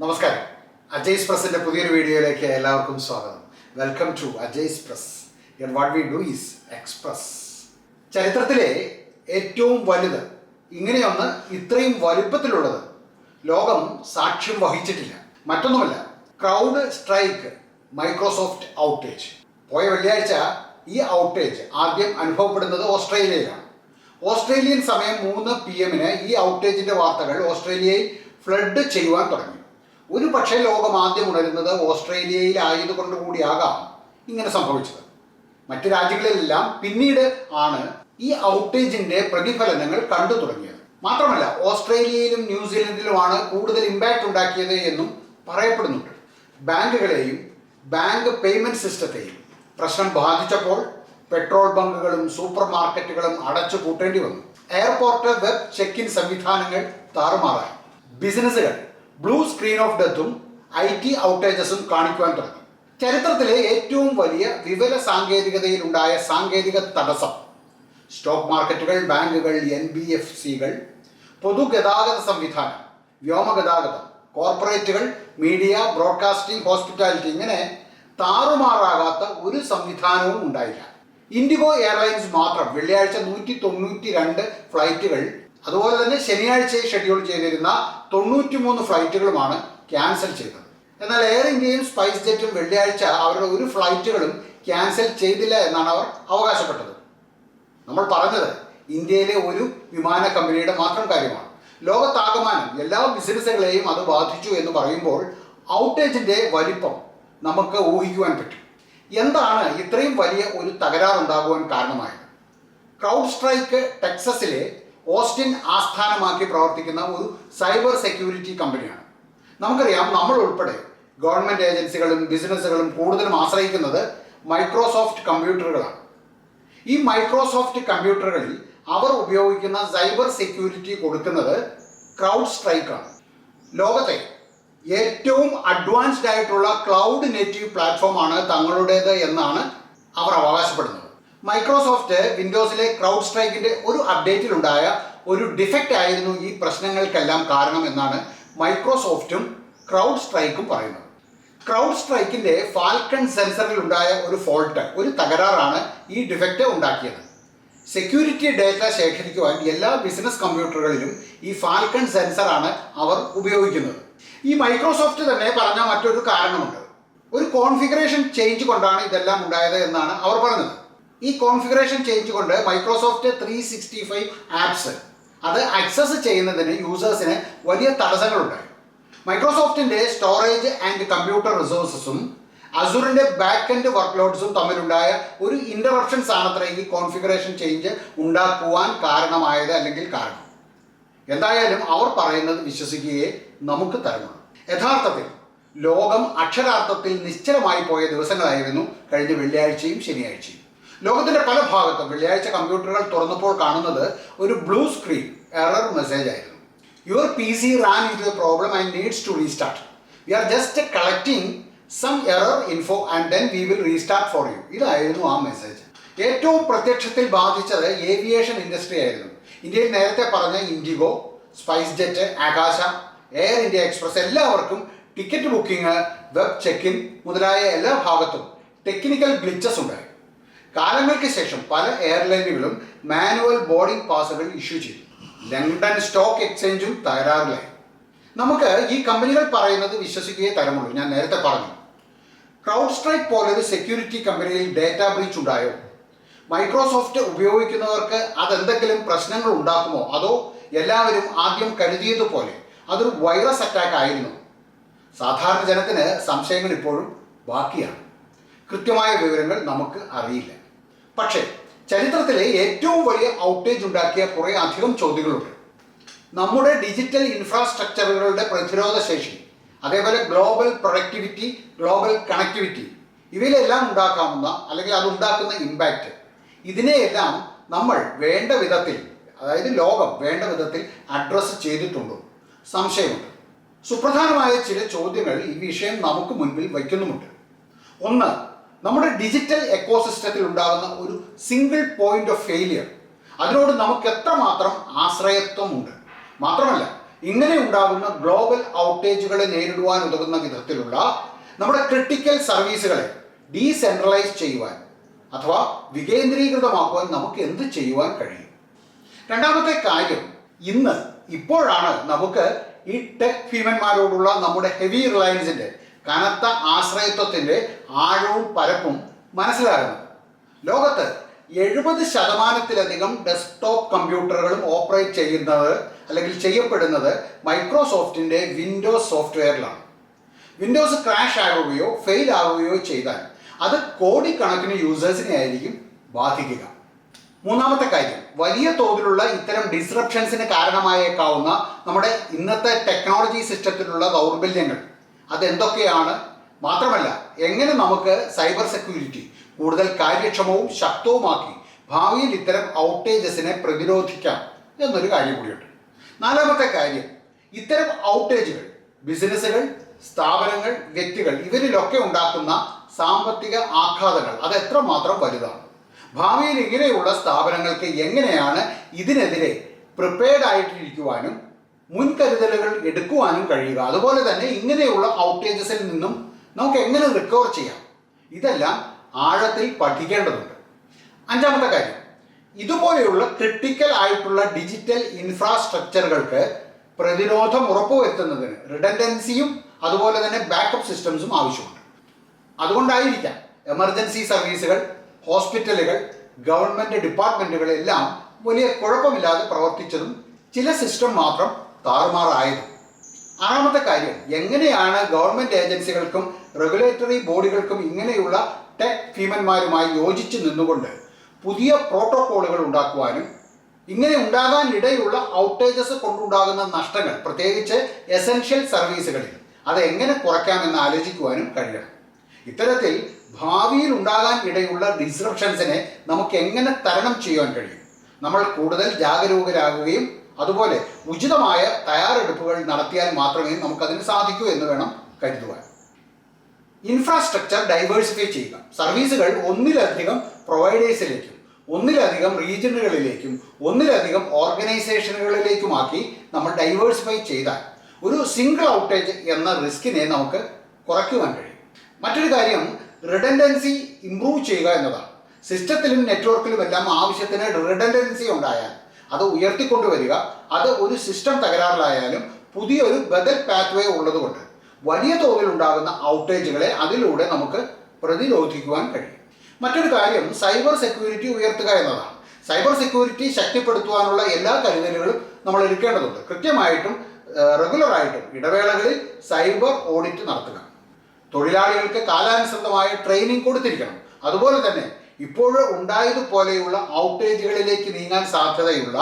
നമസ്കാരം. അജയ്സ് പ്രസിന്റെ പുതിയൊരു വീഡിയോയിലേക്ക് എല്ലാവർക്കും സ്വാഗതം. Welcome to Ajay's press. Here what we do is express. ചരിത്രത്തിലെ ഏറ്റവും വലുത്, ഇങ്ങനെയൊന്ന് ഇത്രയും വലുപ്പത്തിലുള്ളത് ലോകം സാക്ഷ്യം വഹിച്ചിട്ടില്ല. മറ്റൊന്നുമല്ല, ക്രൗഡ് സ്ട്രൈക്ക് മൈക്രോസോഫ്റ്റ് ഔട്ടേജ്. പോയ വെള്ളിയാഴ്ച ഈ ഔട്ടേജ് ആദ്യം അനുഭവപ്പെടുന്നത് ഓസ്ട്രേലിയയിലാണ്. ഓസ്ട്രേലിയൻ സമയം 3 PM ഈ ഔട്ടേജിന്റെ വാർത്തകൾ ഓസ്ട്രേലിയയിൽ ഫ്ലഡ് ചെയ്യുവാൻ തുടങ്ങി. ഒരു പക്ഷേ ലോകം ആദ്യം ഉണരുന്നത് ഓസ്ട്രേലിയയിലായതുകൊണ്ട് കൂടിയാകാം ഇങ്ങനെ സംഭവിച്ചത്. മറ്റ് രാജ്യങ്ങളിലെല്ലാം പിന്നീട് ആണ് ഈ ഔട്ടേജിന്റെ പ്രതിഫലനങ്ങൾ കണ്ടു തുടങ്ങിയത്. മാത്രമല്ല, ഓസ്ട്രേലിയയിലും ന്യൂസിലൻഡിലുമാണ് കൂടുതൽ ഇമ്പാക്റ്റ് ഉണ്ടാക്കിയത് എന്നും പറയപ്പെടുന്നുണ്ട്. ബാങ്കുകളെയും ബാങ്ക് പേയ്മെന്റ് സിസ്റ്റത്തെയും പ്രശ്നം ബാധിച്ചപ്പോൾ പെട്രോൾ ബങ്കുകളും സൂപ്പർ മാർക്കറ്റുകളും അടച്ചു പൂട്ടേണ്ടി വന്നു. എയർപോർട്ട് വെബ് ചെക്ക് ഇൻ സംവിധാനങ്ങൾ താറുമാറായി. ബിസിനസ്സുകൾ ബ്ലൂ സ്ക്രീൻ ഓഫ് ഡെത്തും IT ഔട്ടേജസും കാണിക്കുവാൻ തുടങ്ങി. ചരിത്രത്തിലെ ഏറ്റവും വലിയ വിവര സാങ്കേതികതയിലുണ്ടായ സാങ്കേതിക തടസ്സം സ്റ്റോക്ക് മാർക്കറ്റുകൾ, ബാങ്കുകൾ, NBFCകൾ, പൊതുഗതാഗത സംവിധാനം, വ്യോമഗതാഗതം, കോർപ്പറേറ്റുകൾ, മീഡിയ, ബ്രോഡ്കാസ്റ്റിംഗ്, ഹോസ്പിറ്റാലിറ്റി, ഇങ്ങനെ താറുമാറാകാത്ത ഒരു സംവിധാനവും ഉണ്ടായില്ല. ഇൻഡിഗോ എയർലൈൻസ് മാത്രം വെള്ളിയാഴ്ച 192 ഫ്ലൈറ്റുകൾ, അതുപോലെ തന്നെ ശനിയാഴ്ച ഷെഡ്യൂൾ ചെയ്തിരുന്ന 93 ഫ്ലൈറ്റുകളുമാണ് ക്യാൻസൽ ചെയ്തത്. എന്നാൽ എയർ ഇന്ത്യയും സ്പൈസ് ജെറ്റും വെള്ളിയാഴ്ച അവരുടെ ഒരു ഫ്ലൈറ്റുകളും ക്യാൻസൽ ചെയ്തില്ല എന്നാണ് അവർ അവകാശപ്പെട്ടത്. നമ്മൾ പറഞ്ഞത് ഇന്ത്യയിലെ ഒരു വിമാന കമ്പനിയുടെ മാത്രം കാര്യമാണ്. ലോകത്താകമാനം എല്ലാ ബിസിനസ്സുകളെയും അത് ബാധിച്ചു എന്ന് പറയുമ്പോൾ ഔട്ടേജിന്റെ വലിപ്പം നമുക്ക് ഊഹിക്കുവാൻ പറ്റും. എന്താണ് ഇത്രയും വലിയ ഒരു തകരാറുണ്ടാകുവാൻ കാരണമായത്? ക്രൗഡ് സ്ട്രൈക്ക് ടെക്സസിലെ ഓസ്റ്റിൻ ആസ്ഥാനമാക്കി പ്രവർത്തിക്കുന്ന ഒരു സൈബർ സെക്യൂരിറ്റി കമ്പനിയാണ്. നമുക്കറിയാം, നമ്മൾ ഉൾപ്പെടെ ഗവൺമെന്റ് ഏജൻസികളും ബിസിനസ്സുകളും കൂടുതലും ആശ്രയിക്കുന്നത് മൈക്രോസോഫ്റ്റ് കമ്പ്യൂട്ടറുകളാണ്. ഈ മൈക്രോസോഫ്റ്റ് കമ്പ്യൂട്ടറുകളിൽ അവർ ഉപയോഗിക്കുന്ന സൈബർ സെക്യൂരിറ്റി കൊടുക്കുന്നത് ക്രൗഡ് സ്ട്രൈക്കാണ്. ലോകത്തെ ഏറ്റവും അഡ്വാൻസ്ഡ് ആയിട്ടുള്ള ക്ലൗഡ് നേറ്റീവ് പ്ലാറ്റ്ഫോമാണ് തങ്ങളുടേത് എന്നാണ് അവർ അവകാശപ്പെടുന്നത്. മൈക്രോസോഫ്റ്റ് വിൻഡോസിലെ ക്രൗഡ് സ്ട്രൈക്കിന്റെ ഒരു അപ്ഡേറ്റിലുണ്ടായ ഒരു ഡിഫക്റ്റ് ആയിരുന്നു ഈ പ്രശ്നങ്ങൾക്കെല്ലാം കാരണം എന്നാണ് മൈക്രോസോഫ്റ്റും ക്രൗഡ് സ്ട്രൈക്കും പറയുന്നത്. ക്രൗഡ് സ്ട്രൈക്കിന്റെ ഫാൽക്കൺ സെൻസറിൽ ഉണ്ടായ ഒരു ഫോൾട്ട്, ഒരു തകരാറാണ് ഈ ഡിഫക്റ്റ് ഉണ്ടാക്കിയത്. സെക്യൂരിറ്റി ഡേറ്റ ശേഖരിക്കുവാൻ എല്ലാ ബിസിനസ് കമ്പ്യൂട്ടറുകളിലും ഈ ഫാൽക്കൺ സെൻസറാണ് അവർ ഉപയോഗിക്കുന്നത്. ഈ മൈക്രോസോഫ്റ്റ് തന്നെ പറഞ്ഞ മറ്റൊരു കാരണമുണ്ട്. ഒരു കോൺഫിഗറേഷൻ ചേഞ്ച് കൊണ്ടാണ് ഇതെല്ലാം ഉണ്ടായത് എന്നാണ് അവർ പറഞ്ഞത്. ഈ കോൺഫിഗറേഷൻ ചേഞ്ച് കൊണ്ട് മൈക്രോസോഫ്റ്റ് 365 ആപ്സ് അത് ആക്സസ് ചെയ്യുന്നതിന് യൂസേഴ്സിന് വലിയ തടസ്സങ്ങളുണ്ടായി. മൈക്രോസോഫ്റ്റിന്റെ സ്റ്റോറേജ് ആൻഡ് കമ്പ്യൂട്ടർ റിസോഴ്സസും അസൂറിന്റെ ബാക്ക് എൻഡ് വർക്ക് ലോഡ്സും തമ്മിലുണ്ടായ ഒരു ഇന്ററപ്ഷൻസ് ആണത്ര ഈ കോൺഫിഗറേഷൻ ചേഞ്ച് ഉണ്ടാക്കുവാൻ കാരണമായത്, അല്ലെങ്കിൽ കാരണം. എന്തായാലും അവർ പറയുന്നത് വിശ്വസിക്കുകയെ നമുക്ക് തരമുള്ളൂ. യഥാർത്ഥത്തിൽ ലോകം അക്ഷരാർത്ഥത്തിൽ നിശ്ചലമായി പോയ ദിവസങ്ങളായിരുന്നു കഴിഞ്ഞ വെള്ളിയാഴ്ചയും ശനിയാഴ്ചയും. ലോകത്തിന്റെ പല ഭാഗത്തും വെള്ളിയാഴ്ച കമ്പ്യൂട്ടറുകൾ തുറന്നപ്പോൾ കാണുന്നത് ഒരു ബ്ലൂ സ്ക്രീൻ എറർ മെസ്സേജ് ആയിരുന്നു. Your PC ran into the problem and needs to restart. We are just collecting some error info and then we will restart for you. ഇതായിരുന്നു ആ മെസ്സേജ്. ഏറ്റവും പ്രത്യക്ഷത്തിൽ ബാധിച്ചത് ഏവിയേഷൻ ഇൻഡസ്ട്രി ആയിരുന്നു. ഇന്ത്യയിൽ നേരത്തെ പറഞ്ഞ ഇൻഡിഗോ, സ്പൈസ് ജെറ്റ്, ആകാശ, എയർ ഇന്ത്യ എക്സ്പ്രസ് എല്ലാവർക്കും ticket booking, web check in മുതലായ എല്ലാ ഭാഗത്തും ടെക്നിക്കൽ ഗ്ലിച്ചസ് ഉണ്ടായി. കാലങ്ങൾക്ക് ശേഷം പല എയർലൈനുകളും മാനുവൽ ബോർഡിംഗ് പാസുകൾ ഇഷ്യൂ ചെയ്തു. ലണ്ടൻ സ്റ്റോക്ക് എക്സ്ചേഞ്ചും തകരാറിലായി. നമുക്ക് ഈ കമ്പനികൾ പറയുന്നത് വിശ്വസിക്കുകയേ തരമുള്ളൂ. ഞാൻ നേരത്തെ പറഞ്ഞു, ക്രൗഡ് സ്ട്രൈക്ക് പോലൊരു സെക്യൂരിറ്റി കമ്പനിയിൽ ഡേറ്റ ബ്രീച്ച് ഉണ്ടായോ? മൈക്രോസോഫ്റ്റ് ഉപയോഗിക്കുന്നവർക്ക് അതെന്തെങ്കിലും പ്രശ്നങ്ങൾ ഉണ്ടാക്കുമോ? അതോ എല്ലാവരും ആദ്യം കരുതിയതുപോലെ അതൊരു വൈറസ് അറ്റാക്ക് ആയിരുന്നു? സാധാരണ ജനത്തിന് സംശയങ്ങൾ ഇപ്പോഴും ബാക്കിയാണ്. കൃത്യമായ വിവരങ്ങൾ നമുക്ക് അറിയില്ല. പക്ഷേ ചരിത്രത്തിലെ ഏറ്റവും വലിയ ഔട്ടേജ് ഉണ്ടാക്കിയ കുറേ അധികം ചോദ്യങ്ങളുണ്ട്. നമ്മുടെ ഡിജിറ്റൽ ഇൻഫ്രാസ്ട്രക്ചറുകളുടെ പ്രതിരോധ ശേഷി, അതേപോലെ ഗ്ലോബൽ പ്രൊഡക്ടിവിറ്റി, ഗ്ലോബൽ കണക്ടിവിറ്റി, ഇവയിലെല്ലാം ഉണ്ടാക്കാവുന്ന അല്ലെങ്കിൽ അതുണ്ടാക്കുന്ന ഇമ്പാക്റ്റ്, ഇതിനെയെല്ലാം നമ്മൾ വേണ്ട വിധത്തിൽ, അതായത് ലോകം വേണ്ട വിധത്തിൽ അഡ്രസ്സ് ചെയ്തിട്ടുണ്ടോ? സംശയമുണ്ട്. സുപ്രധാനമായ ചില ചോദ്യങ്ങൾ ഈ വിഷയം നമുക്ക് മുൻപിൽ വയ്ക്കുന്നുമുണ്ട്. ഒന്ന്, നമ്മുടെ ഡിജിറ്റൽ എക്കോസിസ്റ്റത്തിൽ ഉണ്ടാകുന്ന ഒരു സിംഗിൾ പോയിന്റ് ഓഫ് ഫെയിലിയർ, അതിനോട് നമുക്ക് എത്രമാത്രം ആശ്രയത്വമുണ്ട്? മാത്രമല്ല, ഇങ്ങനെ ഉണ്ടാകുന്ന ഗ്ലോബൽ ഔട്ടേജുകളെ നേരിടുവാൻ ഉതകുന്ന വിധത്തിലുള്ള നമ്മുടെ ക്രിട്ടിക്കൽ സർവീസുകളെ ഡീസെൻട്രലൈസ് ചെയ്യുവാൻ അഥവാ വികേന്ദ്രീകൃതമാക്കുവാൻ നമുക്ക് എന്ത് ചെയ്യുവാൻ കഴിയും? രണ്ടാമത്തെ കാര്യം, ഇപ്പോഴാണ് നമുക്ക് ഈ ടെക് ഭീമന്മാരോടുള്ള നമ്മുടെ ഹെവി റിലയൻസിന്റെ കനത്ത ആശ്രയത്വത്തിന്റെ ആഴവും പരപ്പും മനസ്സിലാകുന്നത്. ലോകത്ത് 70% ഡെസ്ക്ടോപ്പ് കമ്പ്യൂട്ടറുകളും ഓപ്പറേറ്റ് ചെയ്യുന്നത് അല്ലെങ്കിൽ ചെയ്യപ്പെടുന്നത് മൈക്രോസോഫ്റ്റിന്റെ വിൻഡോസ് സോഫ്റ്റ്വെയറിലാണ്. വിൻഡോസ് ക്രാഷ് ആകുകയോ ഫെയിൽ ആകുകയോ ചെയ്താൽ അത് കോടിക്കണക്കിന് യൂസേഴ്സിനെ ആയിരിക്കും ബാധിക്കുക. മൂന്നാമത്തെ കാര്യം, വലിയ തോതിലുള്ള ഇത്തരം ഡിസ്റപ്ഷൻസിന് കാരണമായേക്കാവുന്ന നമ്മുടെ ഇന്നത്തെ ടെക്നോളജി സിസ്റ്റത്തിലുള്ള ദൗർബല്യങ്ങൾ അതെന്തൊക്കെയാണ്? മാത്രമല്ല, എങ്ങനെ നമുക്ക് സൈബർ സെക്യൂരിറ്റി കൂടുതൽ കാര്യക്ഷമവും ശക്തവുമാക്കി ഭാവിയിൽ ഇത്തരം ഔട്ടേജസിനെ പ്രതിരോധിക്കാം എന്നൊരു കാര്യം കൂടിയുണ്ട്. നാലാമത്തെ കാര്യം, ഇത്തരം ഔട്ടേജുകൾ ബിസിനസ്സുകൾ, സ്ഥാപനങ്ങൾ, വ്യക്തികൾ ഇവരിലൊക്കെ ഉണ്ടാക്കുന്ന സാമ്പത്തിക ആഘാതങ്ങൾ അത് എത്രമാത്രം വലുതാണ്? ഭാവിയിൽ ഇങ്ങനെയുള്ള സ്ഥാപനങ്ങൾക്ക് എങ്ങനെയാണ് ഇതിനെതിരെ പ്രിപ്പയർഡ് ആയിട്ടിരിക്കുവാനും മുൻകരുതലുകൾ എടുക്കുവാനും കഴിയുക? അതുപോലെ തന്നെ ഇങ്ങനെയുള്ള ഔട്ടേജസിൽ നിന്നും നമുക്ക് എങ്ങനെ റിക്കവർ ചെയ്യാം? ഇതെല്ലാം ആഴത്തിൽ പഠിക്കേണ്ടതുണ്ട്. അഞ്ചാമത്തെ കാര്യം, ഇതുപോലെയുള്ള ക്രിട്ടിക്കൽ ആയിട്ടുള്ള ഡിജിറ്റൽ ഇൻഫ്രാസ്ട്രക്ചറുകൾക്ക് പ്രതിരോധം ഉറപ്പുവരുത്തുന്നതിന് റിഡൻഡൻസിയും അതുപോലെ തന്നെ ബാക്കപ്പ് സിസ്റ്റംസും ആവശ്യമുണ്ട്. അതുകൊണ്ടായിരിക്കാം എമർജൻസി സർവീസുകൾ, ഹോസ്പിറ്റലുകൾ, ഗവൺമെൻറ് ഡിപ്പാർട്ട്മെൻറ്റുകൾ എല്ലാം വലിയ കുഴപ്പമില്ലാതെ പ്രവർത്തിച്ചതും ചില സിസ്റ്റം മാത്രം താറുമാറായതും. ആറാമത്തെ കാര്യം, എങ്ങനെയാണ് ഗവൺമെൻറ് ഏജൻസികൾക്കും റെഗുലേറ്ററി ബോഡികൾക്കും ഇങ്ങനെയുള്ള ടെക് ഭീമന്മാരുമായി യോജിച്ച് നിന്നുകൊണ്ട് പുതിയ പ്രോട്ടോക്കോളുകൾ ഉണ്ടാക്കുവാനും ഇങ്ങനെ ഉണ്ടാകാൻ ഇടയുള്ള ഔട്ടേജസ് കൊണ്ടുണ്ടാകുന്ന നഷ്ടങ്ങൾ പ്രത്യേകിച്ച് എസെൻഷ്യൽ സർവീസുകളിൽ അത് എങ്ങനെ കുറയ്ക്കാമെന്ന് ആലോചിക്കുവാനും കഴിയണം. ഇത്തരത്തിൽ ഭാവിയിൽ ഉണ്ടാകാൻ ഇടയുള്ള ഡിസ്റപ്ഷൻസിനെ നമുക്ക് എങ്ങനെ തരണം ചെയ്യുവാൻ കഴിയും? നമ്മൾ കൂടുതൽ ജാഗരൂകരാകുകയും അതുപോലെ ഉചിതമായ തയ്യാറെടുപ്പുകൾ നടത്തിയാൽ മാത്രമേ നമുക്കതിന് സാധിക്കൂ എന്ന് വേണം കരുതുവാൻ. ഇൻഫ്രാസ്ട്രക്ചർ ഡൈവേഴ്സിഫൈ ചെയ്യുക. സർവീസുകൾ ഒന്നിലധികം പ്രൊവൈഡേഴ്സിലേക്കും ഒന്നിലധികം റീജിയനുകളിലേക്കും ഒന്നിലധികം ഓർഗനൈസേഷനുകളിലേക്കുമാക്കി നമ്മൾ ഡൈവേഴ്സിഫൈ ചെയ്താൽ ഒരു സിംഗിൾ ഔട്ടേജ് എന്ന റിസ്കിനെ നമുക്ക് കുറയ്ക്കുവാൻ കഴിയും. മറ്റൊരു കാര്യം, റിഡൻഡൻസി ഇംപ്രൂവ് ചെയ്യുക എന്നതാണ്. സിസ്റ്റത്തിലും നെറ്റ്വർക്കിലും എല്ലാം ആവശ്യത്തിന് റിഡൻഡൻസി ഉണ്ടായാൽ അത് ഉയർത്തിക്കൊണ്ടുവരിക. അത് ഒരു സിസ്റ്റം തകരാറിലായാലും പുതിയൊരു ബദൽ പാത്വേ ഉള്ളതുകൊണ്ട് വലിയ തോതിൽ ഉണ്ടാകുന്ന ഔട്ടേജുകളെ അതിലൂടെ നമുക്ക് പ്രതിരോധിക്കുവാൻ കഴിയും. മറ്റൊരു കാര്യം, സൈബർ സെക്യൂരിറ്റി ഉയർത്തുക എന്നതാണ്. സൈബർ സെക്യൂരിറ്റി ശക്തിപ്പെടുത്തുവാനുള്ള എല്ലാ കരുതലുകളും നമ്മൾ എടുക്കേണ്ടതുണ്ട്. കൃത്യമായിട്ടും റെഗുലറായിട്ടും ഇടവേളകളിൽ സൈബർ ഓഡിറ്റ് നടത്തുക. തൊഴിലാളികൾക്ക് കാലാനുസൃതമായ ട്രെയിനിങ് കൊടുത്തിരിക്കണം. അതുപോലെ തന്നെ ഇപ്പോഴും ഉണ്ടായതുപോലെയുള്ള ഔട്ടേജുകളിലേക്ക് നീങ്ങാൻ സാധ്യതയുള്ള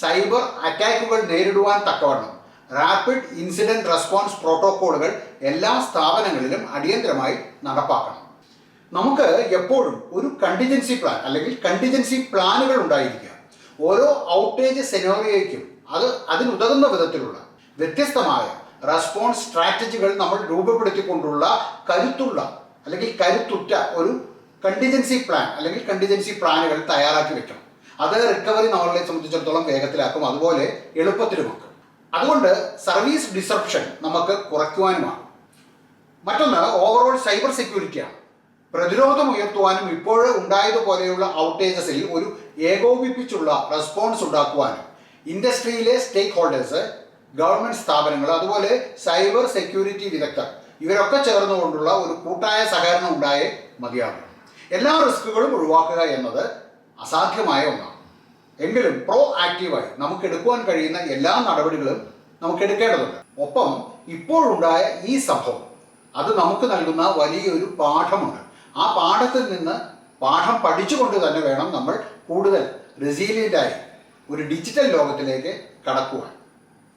സൈബർ അറ്റാക്കുകൾ നേരിടുവാൻ തക്കവണ്ണം റാപ്പിഡ് ഇൻസിഡന്റ് റെസ്പോൺസ് പ്രോട്ടോക്കോളുകൾ എല്ലാ സ്ഥാപനങ്ങളിലും അടിയന്തരമായി നടപ്പാക്കണം. നമുക്ക് എപ്പോഴും ഒരു കണ്ടിജൻസി പ്ലാൻ അല്ലെങ്കിൽ കണ്ടിജൻസി പ്ലാനുകൾ ഉണ്ടായിരിക്കുക. ഓരോ ഔട്ടേജ് സെനോറിയോയ്ക്കും അതിനുതകുന്ന വിധത്തിലുള്ള വ്യത്യസ്തമായ റെസ്പോൺസ് സ്ട്രാറ്റജികൾ നമ്മൾ രൂപപ്പെടുത്തിക്കൊണ്ടുള്ള കരുത്തുള്ള അല്ലെങ്കിൽ കരുത്തുറ്റ ഒരു കണ്ടിജൻസി പ്ലാൻ അല്ലെങ്കിൽ കണ്ടിജൻസി പ്ലാനുകൾ തയ്യാറാക്കി വെക്കണം. അത് റിക്കവറി നമ്മളെ സംബന്ധിച്ചിടത്തോളം വേഗത്തിലാക്കും, അതുപോലെ എളുപ്പത്തിലുമാക്കും. അതുകൊണ്ട് സർവീസ് ഡിസപ്ഷൻ നമുക്ക് കുറയ്ക്കുവാനുമാണ്. മറ്റൊന്ന് ഓവറോൾ സൈബർ സെക്യൂരിറ്റിയാണ്. പ്രതിരോധം ഉയർത്തുവാനും ഇപ്പോഴും ഉണ്ടായതുപോലെയുള്ള ഔട്ടേജസിൽ ഒരു ഏകോപിപ്പിച്ചുള്ള റെസ്പോൺസ് ഉണ്ടാക്കുവാനും ഇൻഡസ്ട്രിയിലെ സ്റ്റേക്ക് ഹോൾഡേഴ്സ്, ഗവൺമെൻറ് സ്ഥാപനങ്ങൾ, അതുപോലെ സൈബർ സെക്യൂരിറ്റി വിദഗ്ധർ ഇവരൊക്കെ ചേർന്നുകൊണ്ടുള്ള ഒരു കൂട്ടായ സഹകരണം ഉണ്ടായേ മതിയാകും. എല്ലാ റിസ്കുകളും ഒഴിവാക്കുക എന്നത് അസാധ്യമായ ഒന്നാണ്. എങ്കിലും പ്രോ ആക്റ്റീവായി നമുക്ക് എടുക്കുവാൻ കഴിയുന്ന എല്ലാ നടപടികളും നമുക്ക് എടുക്കേണ്ടതുണ്ട്. ഒപ്പം ഇപ്പോഴുണ്ടായ ഈ സംഭവം അത് നമുക്ക് നൽകുന്ന വലിയൊരു പാഠമുണ്ട്. ആ പാഠത്തിൽ നിന്ന് പാഠം പഠിച്ചുകൊണ്ട് തന്നെ വേണം നമ്മൾ കൂടുതൽ റെസീലിയൻ്റായി ഒരു ഡിജിറ്റൽ ലോകത്തിലേക്ക് കടക്കുവാൻ.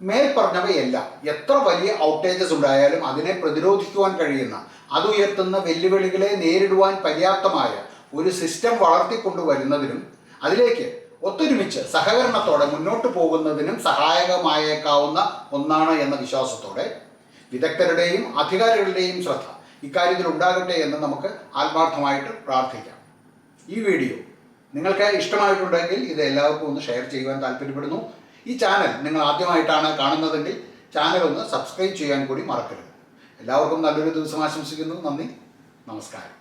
മേൽ പറഞ്ഞവയെല്ലാം എത്ര വലിയ ഔട്ടേജസ് ഉണ്ടായാലും അതിനെ പ്രതിരോധിക്കുവാൻ കഴിയുന്ന, അതുയർത്തുന്ന വെല്ലുവിളികളെ നേരിടുവാൻ പര്യാപ്തമായ ഒരു സിസ്റ്റം വളർത്തിക്കൊണ്ടുവരുന്നതിനും അതിലേക്ക് ഒത്തൊരുമിച്ച് സഹകരണത്തോടെ മുന്നോട്ട് പോകുന്നതിനും സഹായകമായേക്കാവുന്ന ഒന്നാണ് എന്ന വിശ്വാസത്തോടെ വിദഗ്ധരുടെയും അധികാരികളുടെയും ശ്രദ്ധ ഇക്കാര്യത്തിൽ ഉണ്ടാകട്ടെ എന്ന് നമുക്ക് ആത്മാർത്ഥമായിട്ട് പ്രാർത്ഥിക്കാം. ഈ വീഡിയോ നിങ്ങൾക്ക് ഇഷ്ടമായിട്ടുണ്ടെങ്കിൽ ഇത് എല്ലാവർക്കും ഒന്ന് ഷെയർ ചെയ്യുവാൻ താല്പര്യപ്പെടുന്നു. ഈ ചാനൽ നിങ്ങൾ ആദ്യമായിട്ടാണ് കാണുന്നതെങ്കിൽ ചാനൽ ഒന്ന് സബ്സ്ക്രൈബ് ചെയ്യാൻ കൂടി മറക്കരുത്. എല്ലാവർക്കും നല്ലൊരു ദിവസം ആശംസിക്കുന്നു. നന്ദി, നമസ്കാരം.